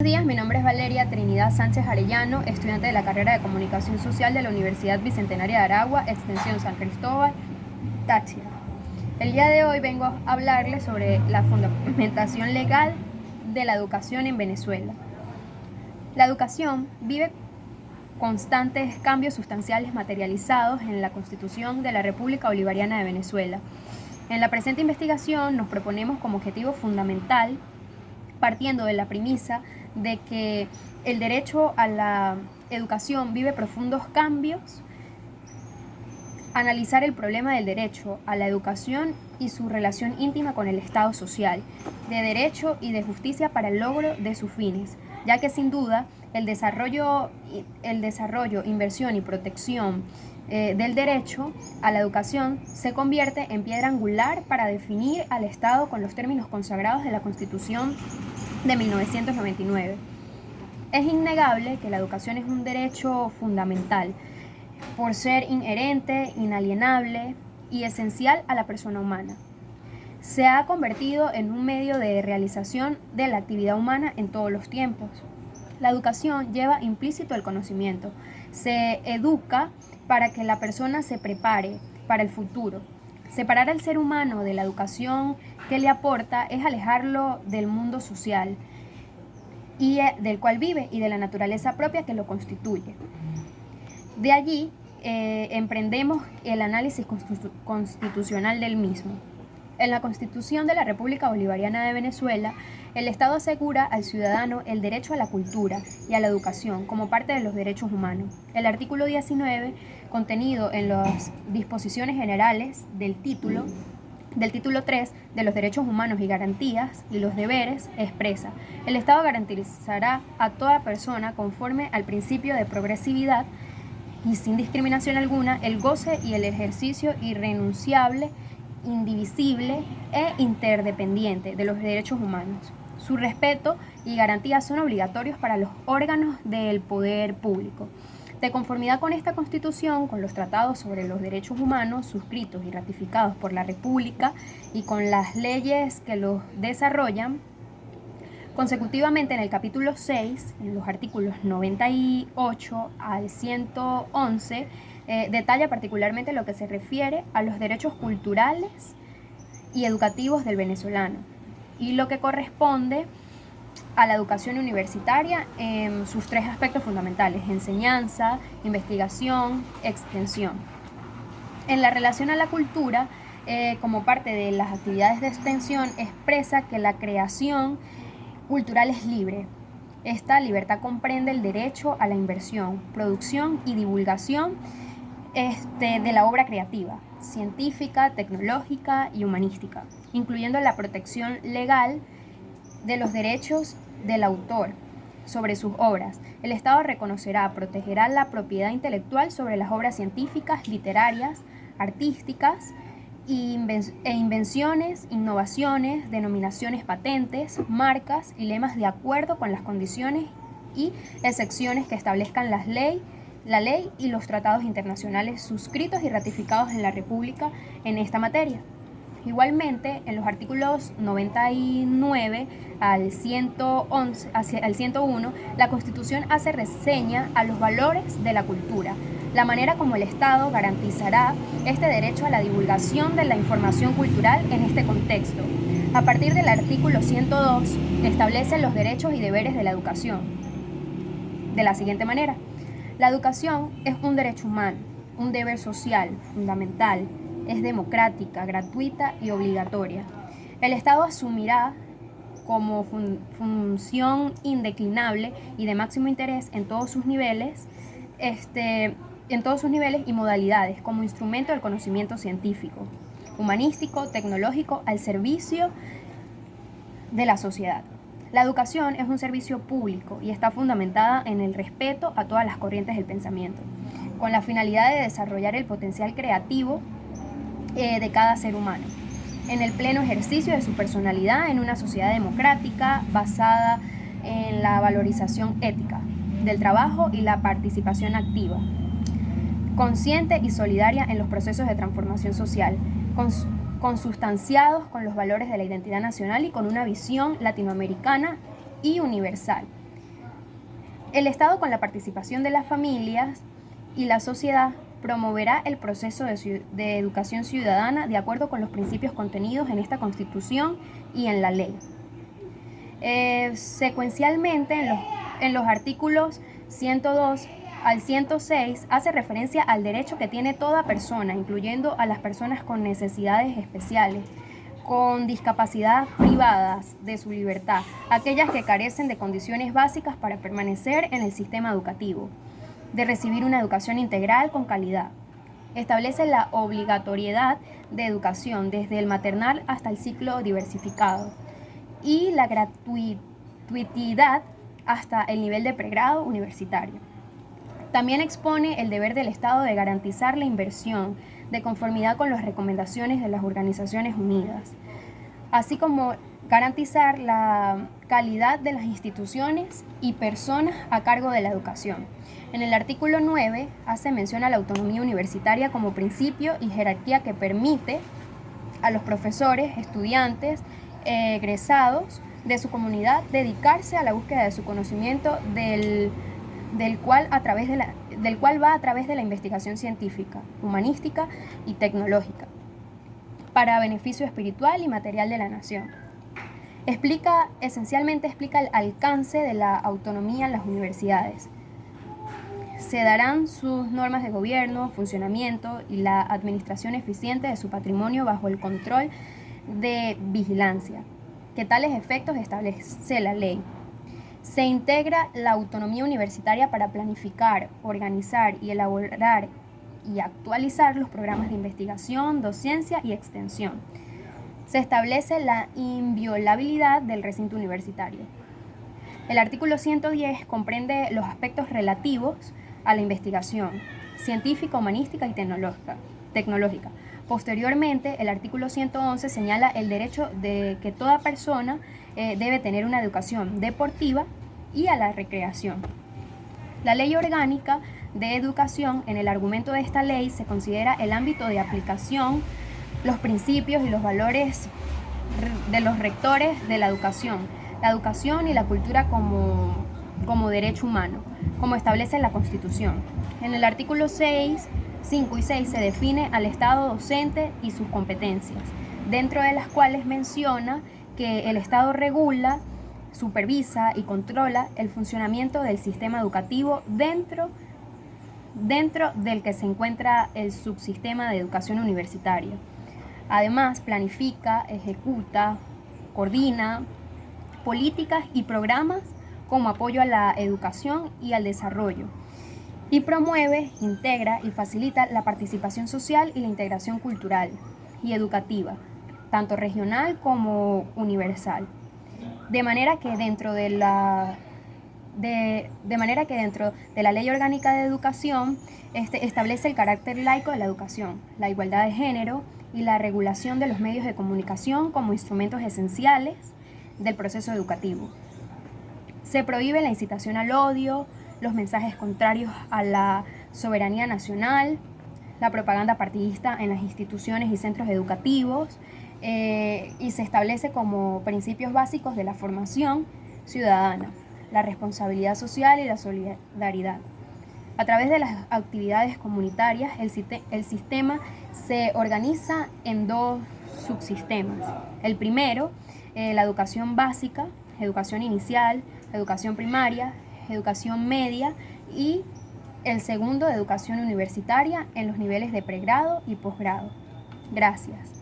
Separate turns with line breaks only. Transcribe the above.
Buenos días, mi nombre es Valeria Trinidad Sánchez Arellano, estudiante de la carrera de Comunicación Social de la Universidad Bicentenaria de Aragua, extensión San Cristóbal, Táchira. El día de hoy vengo a hablarles sobre la fundamentación legal de la educación en Venezuela. La educación vive constantes cambios sustanciales materializados en la Constitución de la República Bolivariana de Venezuela. En la presente investigación nos proponemos como objetivo fundamental, partiendo de la premisa de que el derecho a la educación vive profundos cambios, analizar el problema del derecho a la educación y su relación íntima con el Estado social, de derecho y de justicia para el logro de sus fines, ya que sin duda el desarrollo, inversión y protección del derecho a la educación se convierte en piedra angular para definir al Estado con los términos consagrados de la Constitución de 1999. Es innegable que la educación es un derecho fundamental por ser inherente, inalienable y esencial a la persona humana. Se ha convertido en un medio de realización de la actividad humana en todos los tiempos. La educación lleva implícito el conocimiento. Se educa para que la persona se prepare para el futuro. Separar al ser humano de la educación que le aporta es alejarlo del mundo social y del cual vive y de la naturaleza propia que lo constituye. De allí emprendemos el análisis constitucional del mismo. En la Constitución de la República Bolivariana de Venezuela, el Estado asegura al ciudadano el derecho a la cultura y a la educación como parte de los derechos humanos. El artículo 19, contenido en las disposiciones generales del título 3 de los derechos humanos y garantías y los deberes, expresa: el Estado garantizará a toda persona, conforme al principio de progresividad y sin discriminación alguna, el goce y el ejercicio irrenunciable, indivisible e interdependiente de los derechos humanos. Su respeto y garantía son obligatorios para los órganos del poder público. De conformidad con esta Constitución, con los tratados sobre los derechos humanos suscritos y ratificados por la República y con las leyes que los desarrollan, consecutivamente en el capítulo 6, en los artículos 98 al 111, detalla particularmente lo que se refiere a los derechos culturales y educativos del venezolano y lo que corresponde a la educación universitaria en sus tres aspectos fundamentales: enseñanza, investigación, extensión. En la relación a la cultura, como parte de las actividades de extensión, expresa que la creación cultural es libre. Esta libertad comprende el derecho a la inversión, producción y divulgación de la obra creativa, científica, tecnológica y humanística, incluyendo la protección legal de los derechos del autor sobre sus obras. El Estado reconocerá, protegerá la propiedad intelectual sobre las obras científicas, literarias, artísticas e invenciones, innovaciones, denominaciones patentes, marcas y lemas de acuerdo con las condiciones y excepciones que establezcan la ley y los tratados internacionales suscritos y ratificados en la República en esta materia. Igualmente, en los artículos 99 al 101, la Constitución hace reseña a los valores de la cultura, la manera como el Estado garantizará este derecho a la divulgación de la información cultural en este contexto. A partir del artículo 102, establece los derechos y deberes de la educación de la siguiente manera: la educación es un derecho humano, un deber social fundamental, es democrática, gratuita y obligatoria. El Estado asumirá como función indeclinable y de máximo interés en todos sus niveles y modalidades, como instrumento del conocimiento científico, humanístico, tecnológico, al servicio de la sociedad. La educación es un servicio público y está fundamentada en el respeto a todas las corrientes del pensamiento, con la finalidad de desarrollar el potencial creativo de cada ser humano, en el pleno ejercicio de su personalidad en una sociedad democrática basada en la valorización ética del trabajo y la participación activa, consciente y solidaria en los procesos de transformación social, consustanciados con los valores de la identidad nacional y con una visión latinoamericana y universal. El Estado, con la participación de las familias y la sociedad, promoverá el proceso de educación ciudadana de acuerdo con los principios contenidos en esta Constitución y en la ley. Secuencialmente, en los artículos 102 al 106 hace referencia al derecho que tiene toda persona, incluyendo a las personas con necesidades especiales, con discapacidad privadas de su libertad, aquellas que carecen de condiciones básicas para permanecer en el sistema educativo, de recibir una educación integral con calidad. Establece la obligatoriedad de educación desde el maternal hasta el ciclo diversificado y la gratuidad hasta el nivel de pregrado universitario. También expone el deber del Estado de garantizar la inversión de conformidad con las recomendaciones de las Organizaciones Unidas, así como garantizar la calidad de las instituciones y personas a cargo de la educación. En el artículo 9 hace mención a la autonomía universitaria como principio y jerarquía que permite a los profesores, estudiantes, egresados de su comunidad dedicarse a la búsqueda de su conocimiento del cual va a través de la investigación científica, humanística y tecnológica, para beneficio espiritual y material de la nación. Esencialmente explica el alcance de la autonomía en las universidades. Se darán sus normas de gobierno, funcionamiento y la administración eficiente de su patrimonio bajo el control de vigilancia, que tales efectos establece la ley. Se integra la autonomía universitaria para planificar, organizar y elaborar y actualizar los programas de investigación, docencia y extensión. Se establece la inviolabilidad del recinto universitario. El artículo 110 comprende los aspectos relativos a la investigación científica, humanística y tecnológica. Posteriormente, el artículo 111 señala el derecho de que toda persona debe tener una educación deportiva y a la recreación. La Ley Orgánica de Educación, en el argumento de esta ley, se considera el ámbito de aplicación, los principios y los valores de los rectores de la educación y la cultura como derecho humano, como establece la Constitución. En el artículo 6, 5 y 6 se define al Estado docente y sus competencias, dentro de las cuales menciona que el Estado regula, supervisa y controla el funcionamiento del sistema educativo dentro del que se encuentra el subsistema de educación universitaria. Además, planifica, ejecuta, coordina políticas y programas como apoyo a la educación y al desarrollo, y promueve, integra y facilita la participación social y la integración cultural y educativa, tanto regional como universal. De manera que dentro de la Ley Orgánica de Educación establece el carácter laico de la educación, la igualdad de género y la regulación de los medios de comunicación como instrumentos esenciales del proceso educativo. Se prohíbe la incitación al odio, los mensajes contrarios a la soberanía nacional, la propaganda partidista en las instituciones y centros educativos, y se establece como principios básicos de la formación ciudadana, la responsabilidad social y la solidaridad. A través de las actividades comunitarias, el sistema se organiza en dos subsistemas. El primero, la educación básica, educación inicial, educación primaria, educación media, y el segundo, educación universitaria en los niveles de pregrado y posgrado. Gracias.